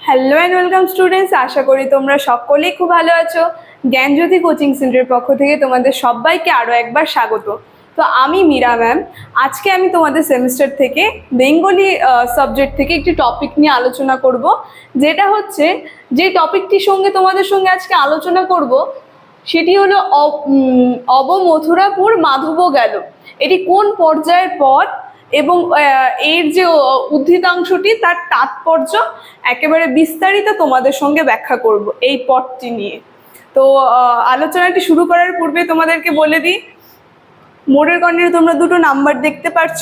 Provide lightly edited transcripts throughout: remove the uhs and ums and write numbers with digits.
Hello and welcome students, আশা করি তোমরা সকলেই খুব ভালো আছো। জ্ঞানজ্যোতি কোচিং সেন্টারের পক্ষ থেকে তোমাদের সবাইকে আরও একবার স্বাগত। তো আমি মীরা ম্যাম। আজকে আমি তোমাদের সেমিস্টার থেকে বেঙ্গলি সাবজেক্ট থেকে একটি টপিক নিয়ে আলোচনা করব, যেটা হচ্ছে যে টপিকটির সঙ্গে তোমাদের সঙ্গে আজকে আলোচনা করব সেটি হলো অবমথুরাপুর মাধব গেল। এটি কোন পর্যায়ের পদ এবং এর যে উদ্ধৃতাংশটি তার তাৎপর্য একেবারে বিস্তারিত তোমাদের সঙ্গে ব্যাখ্যা করব এই পদটি নিয়ে। তো আলোচনাটি শুরু করার পূর্বে তোমাদেরকে বলে দিই, মোড়ের কর্নারে তোমরা দুটো নাম্বার দেখতে পাচ্ছ।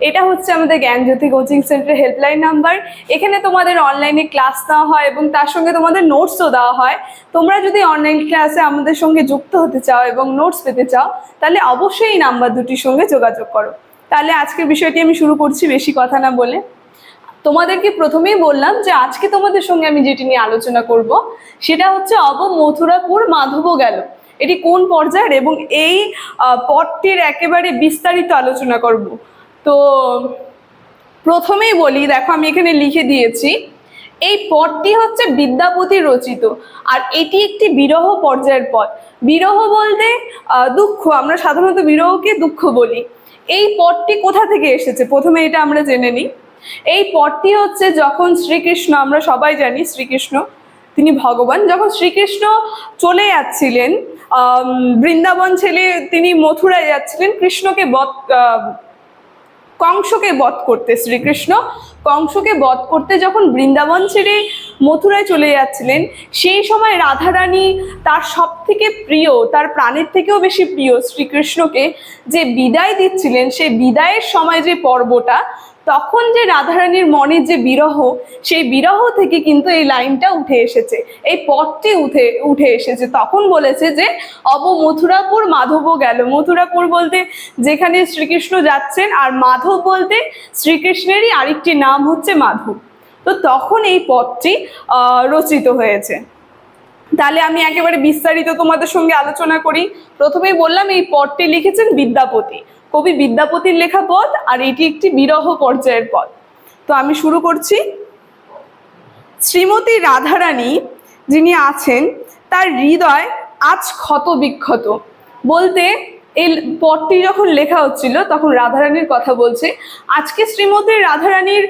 এটা হচ্ছে আমাদের জ্ঞানজ্যোতি কোচিং সেন্টারের হেল্পলাইন নাম্বার। এখানে তোমাদের অনলাইনে ক্লাস দেওয়া হয় এবং তার সঙ্গে তোমাদের নোটসও দেওয়া হয়। তোমরা যদি অনলাইন ক্লাসে আমাদের সঙ্গে যুক্ত হতে চাও এবং নোটস পেতে চাও, তাহলে অবশ্যই এই নাম্বার দুটির সঙ্গে যোগাযোগ করো। তাহলে আজকের বিষয়টি আমি শুরু করছি বেশি কথা না বলে। তোমাদেরকে প্রথমেই বললাম যে আজকে তোমাদের সঙ্গে আমি যেটি নিয়ে আলোচনা করব সেটা হচ্ছে অবমথুরাপুর মাধব গেল। এটি কোন পর্যায়ের এবং এই পদটির একেবারে বিস্তারিত আলোচনা করব। তো প্রথমেই বলি, দেখো আমি এখানে লিখে দিয়েছি, এই পদটি হচ্ছে বিদ্যাপতি রচিত, আর এটি একটি বিরহ পর্যায়ের পদ। বিরহ বলতে দুঃখ, আমরা সাধারণত বিরহকে দুঃখ বলি। এই পদটি কোথা থেকে এসেছে প্রথমে এটা আমরা জেনে নিই। এই পদটি হচ্ছে যখন শ্রীকৃষ্ণ, আমরা সবাই জানি শ্রীকৃষ্ণ তিনি ভগবান, যখন শ্রীকৃষ্ণ চলে যাচ্ছিলেন বৃন্দাবন ছেড়ে, তিনি মথুরায় যাচ্ছিলেন কৃষ্ণকে কংসকে বধ করতে। শ্রীকৃষ্ণ কংসকে বধ করতে যখন বৃন্দাবন ছেড়ে মথুরায় চলে যাচ্ছিলেন, সেই সময় রাধারানী তার সব থেকে প্রিয়, তার প্রাণের থেকেও বেশি প্রিয় শ্রীকৃষ্ণকে যে বিদায় দিচ্ছিলেন, সেই বিদায়ের সময় যে পর্বটা, তখন যে রাধারানীর মনে যে বিরহ, সেই বিরহ থেকে কিন্তু এই লাইনটা উঠে এসেছে, এই পদটি উঠে এসেছে। তখন বলেছে যে অবমথুরাপুর মাধব গেল। মথুরাপুর বলতে যেখানে শ্রীকৃষ্ণ যাচ্ছেন, আর মাধব বলতে শ্রীকৃষ্ণেরই আরেকটি নাম হচ্ছে মাধব। তো তখন এই পদটি রচিত হয়েছে। তাহলে আমি একেবারে বিস্তারিত তোমাদের সঙ্গে আলোচনা করি। প্রথমেই বললাম এই পদটি লিখেছেন বিদ্যাপতি, কবি বিদ্যাপতির লেখা পদ, আর এটি একটি বিরহ পর্যায়ের পদ। তো আমি শুরু করছি। শ্রীমতী রাধারানী যিনি আছেন, তার হৃদয় আজ ক্ষত বিক্ষত। বলতে এই পদটি যখন লেখা হচ্ছিল তখন রাধারানীর কথা বলছে। আজকে শ্রীমতী রাধারানীর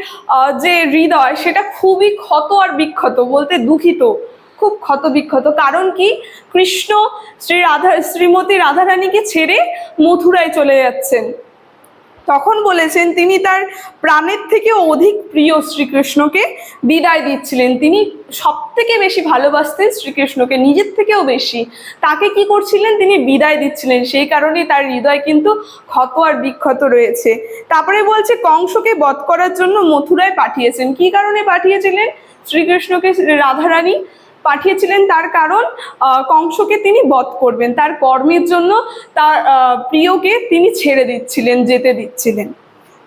যে হৃদয়, সেটা খুবই ক্ষত আর বিক্ষত, বলতে দুঃখিত, খুব ক্ষত বিক্ষত। কারণ কি, কৃষ্ণ শ্রীমতী রাধারানীকে ছেড়ে মথুরায় চলে যাচ্ছেন। তখন বলেছেন তিনি তার প্রাণের থেকেও অধিক প্রিয় শ্রীকৃষ্ণকে বিদায় দিচ্ছিলেন। তিনি সব থেকে বেশি ভালোবাসতেন শ্রীকৃষ্ণকে, নিজের থেকেও বেশি। তাকে কি করছিলেন, তিনি বিদায় দিচ্ছিলেন। সেই কারণেই তার হৃদয় কিন্তু ক্ষত আর বিক্ষত রয়েছে। তারপরে বলছে কংসকে বধ করার জন্য মথুরায় পাঠিয়েছেন। কি কারণে পাঠিয়েছিলেন শ্রীকৃষ্ণকে রাধারানী? পাঠিয়েছিলেন তার কারণ কংসকে তিনি বধ করবেন, তার কর্মের জন্য তার প্রিয়কে তিনি ছেড়ে দিচ্ছিলেন, যেতে দিচ্ছিলেন।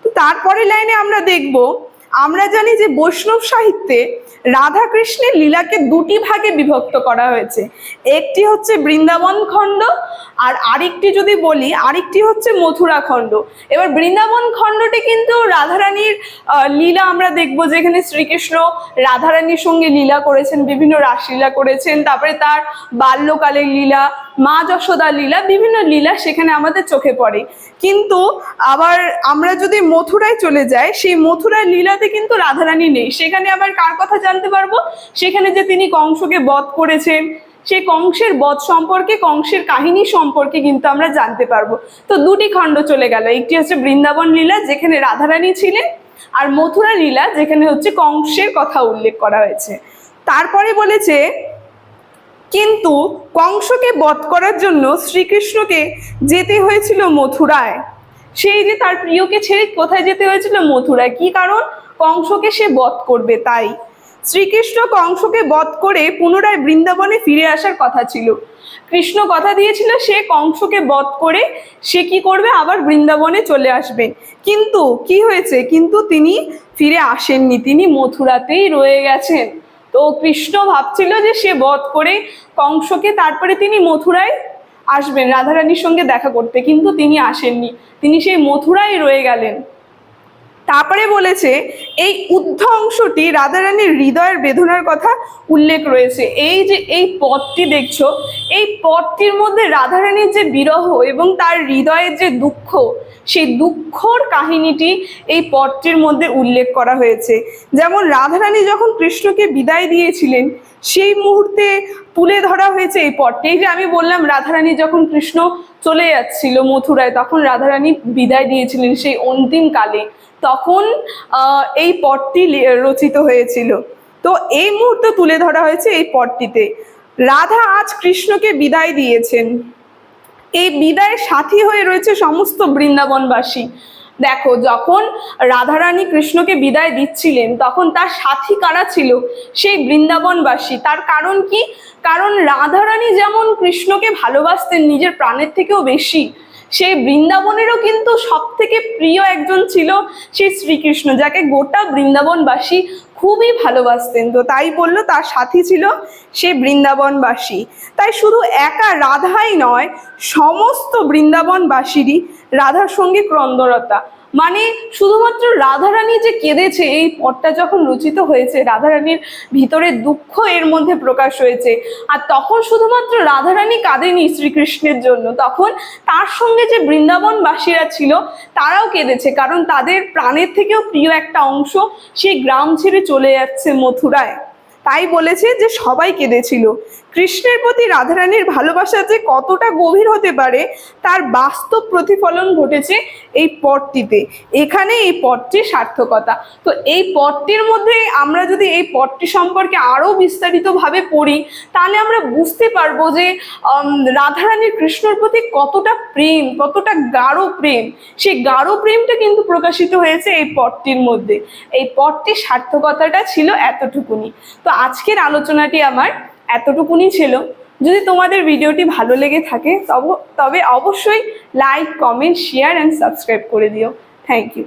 তো তারপরে লাইনে আমরা দেখব, আমরা জানি যে বৈষ্ণব সাহিত্যে রাধা কৃষ্ণের লীলাকে দুটি ভাগে বিভক্ত করা হয়েছে। একটি হচ্ছে বৃন্দাবন খণ্ড, আর আরেকটি যদি বলি, আরেকটি হচ্ছে মথুরা খণ্ড। এবার বৃন্দাবন খণ্ডটি কিন্তু রাধারানীর লীলা আমরা দেখব, যেখানে শ্রীকৃষ্ণ রাধারানীর সঙ্গে লীলা করেছেন, বিভিন্ন রাসলীলা করেছেন, তারপরে তার বাল্যকালের লীলা, মা যশোদার লীলা, বিভিন্ন লীলা সেখানে আমাদের চোখে পড়ে। কিন্তু আবার আমরা যদি মথুরায় চলে যাই, সেই মথুরার লীলাতে কিন্তু রাধারানী নেই। সেখানে আবার কার কথা জানতে পারবো? সেখানে যে তিনি কংসকে বধ করেছেন, সেই কংসের বধ সম্পর্কে, কংসের কাহিনী সম্পর্কে কিন্তু আমরা জানতে পারবো। তো দুটি খণ্ড চলে গেল, একটি হচ্ছে বৃন্দাবন লীলা যেখানে রাধারানী ছিলেন, আর মথুরা লীলা যেখানে হচ্ছে কংসের কথা উল্লেখ করা হয়েছে। তারপরে বলেছে কিন্তু কংসকে বধ করার জন্য শ্রীকৃষ্ণকে যেতে হয়েছিল মথুরায়। সেই যে তার প্রিয়কে ছেড়ে কোথায় যেতে হয়েছিল? মথুরায়। কি কারণ? কংসকে সে বধ করবে, তাই। শ্রীকৃষ্ণ কংসকে বধ করে পুনরায় বৃন্দাবনে ফিরে আসার কথা ছিল। কৃষ্ণ কথা দিয়েছিল সে কংসকে বধ করে সে কি করবে, আবার বৃন্দাবনে চলে আসবে। কিন্তু কি হয়েছে? কিন্তু তিনি ফিরে আসেননি, তিনি মথুরাতেই রয়ে গেছেন। তো কৃষ্ণ ভাবছিল যে সে বধ করে কংসকে তারপরে তিনি মথুরায় আসবেন রাধারানীর সঙ্গে দেখা করতে, কিন্তু তিনি আসেননি, তিনি সেই মথুরায় রয়ে গেলেন। তারপরে বলেছে এই ঊর্ধ্ব অংশটি রাধারানীর হৃদয়ের বেদনার কথা উল্লেখ রয়েছে। এই যে এই পদটি দেখছো, এই পদটির মধ্যে রাধারানীর যে বিরহ এবং তার হৃদয়ের যে দুঃখ, সেই দুঃখর কাহিনীটি এই পদটির মধ্যে উল্লেখ করা হয়েছে। যেমন রাধারানী যখন কৃষ্ণকে বিদায় দিয়েছিলেন সেই মুহূর্তে তুলে ধরা হয়েছে এই পদটি। এই যে আমি বললাম রাধারানী যখন কৃষ্ণ চলে যাচ্ছিল মথুরায়, তখন রাধারানী বিদায় দিয়েছিলেন সেই অন্তিম কালে, তখন এই পদটি রচিত হয়েছিল। তো এই মুহূর্ত তুলে ধরা হয়েছে এই পদটিতে। রাধা আজ কৃষ্ণকে বিদায় দিয়েছেন, এই বিদায়ের সাথী হয়ে রয়েছে সমস্ত বৃন্দাবনবাসী। দেখো, যখন রাধারানী কৃষ্ণকে বিদায় দিচ্ছিলেন তখন তার সাথী কারা ছিল? সেই বৃন্দাবনবাসী। তার কারণ কি? কারণ রাধারানী যেমন কৃষ্ণকে ভালোবাসতেন নিজের প্রাণের থেকেও বেশি, সেই বৃন্দাবনেরও কিন্তু সব থেকে প্রিয় একজন ছিল সেই শ্রীকৃষ্ণ, যাকে গোটা বৃন্দাবনবাসী খুবই ভালোবাসতেন। তো তাই বললো তার সাথী ছিল সেই বৃন্দাবনবাসী। তাই শুধু একা রাধাই নয়, সমস্ত বৃন্দাবনবাসীরই রাধার সঙ্গে ক্রন্দনতা। মানে শুধুমাত্র রাধারানী যে কেঁদেছে, এই পদটা যখন রচিত হয়েছে রাধারানীর ভিতরে দুঃখ এর মধ্যে প্রকাশ হয়েছে। আর তখন শুধুমাত্র রাধারানী কাঁদেনি শ্রীকৃষ্ণের জন্য, তখন তার সঙ্গে যে বৃন্দাবনবাসীরা ছিল তারাও কেঁদেছে, কারণ তাদের প্রাণের থেকেও প্রিয় একটা অংশ সেই গ্রাম ছেড়ে চলে যাচ্ছে মথুরায়। তাই বলেছে যে সবাই কেঁদেছিল। কৃষ্ণের প্রতি রাধারানীর ভালোবাসা যে কতটা গভীর হতে পারে তার বাস্তব প্রতিফলন ঘটেছে এই পদটিতে। এখানে এই পদটির সার্থকতা। তো এই পদটির মধ্যে আমরা যদি এই পদটি সম্পর্কে আরো বিস্তারিতভাবে পড়ি, তাহলে আমরা বুঝতে পারবো যে রাধারানীর কৃষ্ণর প্রতি কতটা প্রেম, কতটা গাঢ় প্রেম। সেই গাঢ় প্রেমটা কিন্তু প্রকাশিত হয়েছে এই পদটির মধ্যে। এই পদটির সার্থকতাটা ছিল এতটুকুনি। তো আজকের আলোচনাটি আমার এতটুকুনি ছিল। যদি তোমাদের ভিডিওটি ভালো লেগে থাকে তবে অবশ্যই like, comment, share and subscribe করে দিও। Thank you.